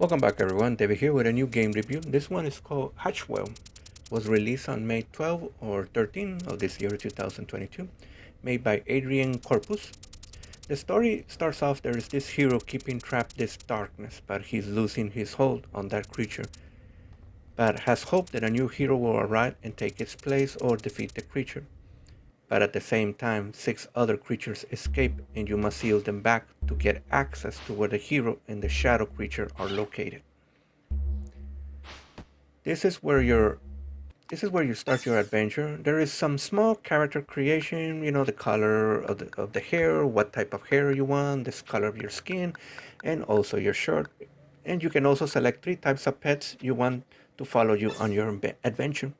Welcome back everyone, David here with a new game review. This one is called Hatchwell. Was released on May 12 or 13 of this year 2022, made by Adrian Corpus. The story starts off, there is this hero keeping trapped this darkness, but he's losing his hold on that creature, but has hope that a new hero will arrive and take its place or defeat the creature. But at the same time, 6 other creatures escape and you must seal them back to get access to where the hero and the shadow creature are located. This is where you start your adventure. There is some small character creation, the color of the hair, what type of hair you want, this color of your skin, and also your shirt. And you can also select 3 types of pets you want to follow you on your adventure.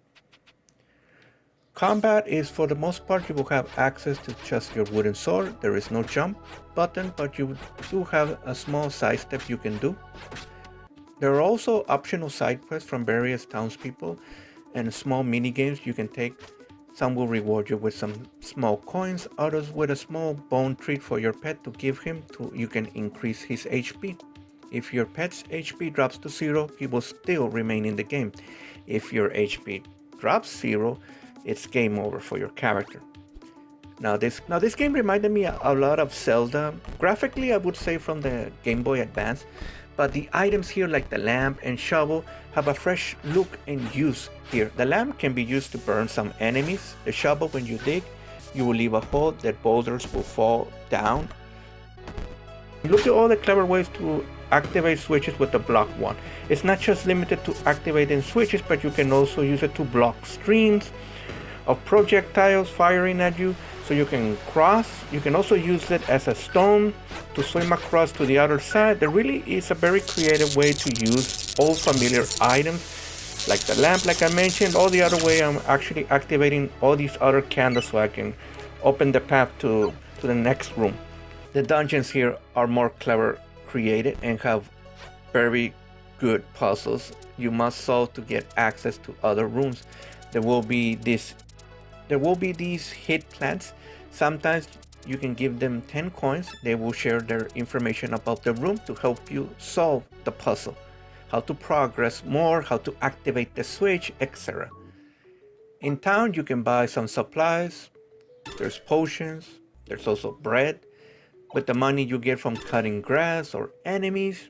Combat is, for the most part, you will have access to just your wooden sword. There is no jump button, but you do have a small side step you can do. There are also optional side quests from various townspeople and small mini games you can take. Some will reward you with some small coins, others with a small bone treat for your pet to give him you can increase his HP. If your pet's HP drops to 0, he will still remain in the game. If your HP drops 0, it's game over for your character. Now this game reminded me a lot of Zelda. Graphically, I would say from the Game Boy Advance, but the items here like the lamp and shovel have a fresh look and use here. The lamp can be used to burn some enemies. The shovel, when you dig, you will leave a hole that boulders will fall down. Look at all the clever ways to activate switches with the block one. It's not just limited to activating switches, but you can also use it to block streams of projectiles firing at you, so you can cross. You can also use it as a stone to swim across to the other side. There really is a very creative way to use old familiar items like the lamp, like I mentioned. All the other way, I'm actually activating all these other candles so I can open the path to the next room. The dungeons here are more clever created and have very good puzzles you must solve to get access to other rooms. There will be these hit plants. Sometimes you can give them 10 coins. They will share their information about the room to help you solve the puzzle, how to progress more, how to activate the switch, etc. In town, you can buy some supplies. There's potions. There's also bread. With the money you get from cutting grass or enemies.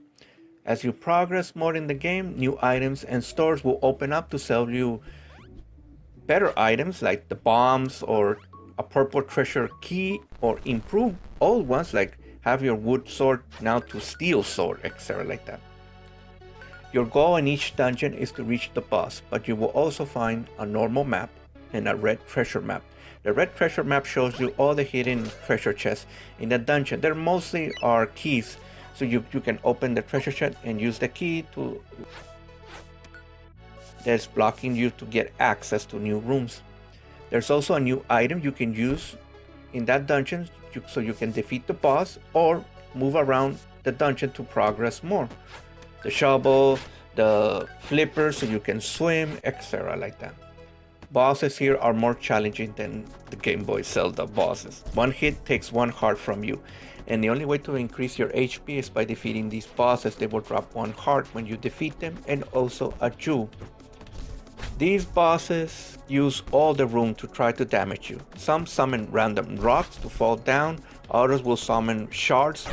As you progress more in the game, new items and stores will open up to sell you better items like the bombs or a purple treasure key, or improve old ones like have your wood sword now to steel sword, etc. like that. Your goal in each dungeon is to reach the boss, but you will also find a normal map and a red treasure map. The red treasure map shows you all the hidden treasure chests in the dungeon. There mostly are keys, so you can open the treasure chest and use the key that's blocking you to get access to new rooms. There's also a new item you can use in that dungeon so you can defeat the boss or move around the dungeon to progress more. The shovel, the flipper so you can swim, etc. like that. Bosses here are more challenging than the Game Boy Zelda bosses. One hit takes 1 heart from you, and the only way to increase your HP is by defeating these bosses. They will drop 1 heart when you defeat them, and also a jewel. These bosses use all the room to try to damage you. Some summon random rocks to fall down, others will summon shards,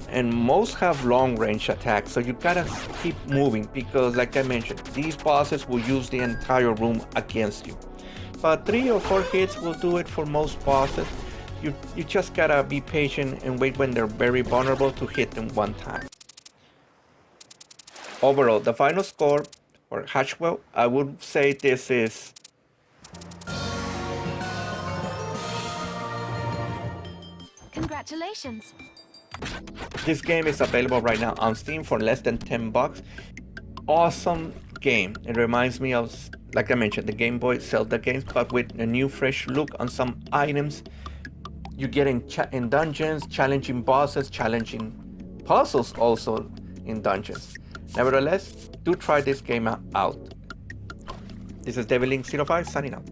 and most have long range attacks, so you gotta keep moving because, like I mentioned, these bosses will use the entire room against you. But 3 or 4 hits will do it for most bosses. You just gotta be patient and wait when they're very vulnerable to hit them 1 time. Overall, the final score for Hatchwell, I would say this is Congratulations! This game is available right now on Steam for less than $10. Awesome game. It reminds me of, like I mentioned, the Game Boy Zelda games, but with a new fresh look on some items. You get in dungeons, challenging bosses, challenging puzzles also in dungeons. Nevertheless, do try this game out. This is David Link 05 signing out.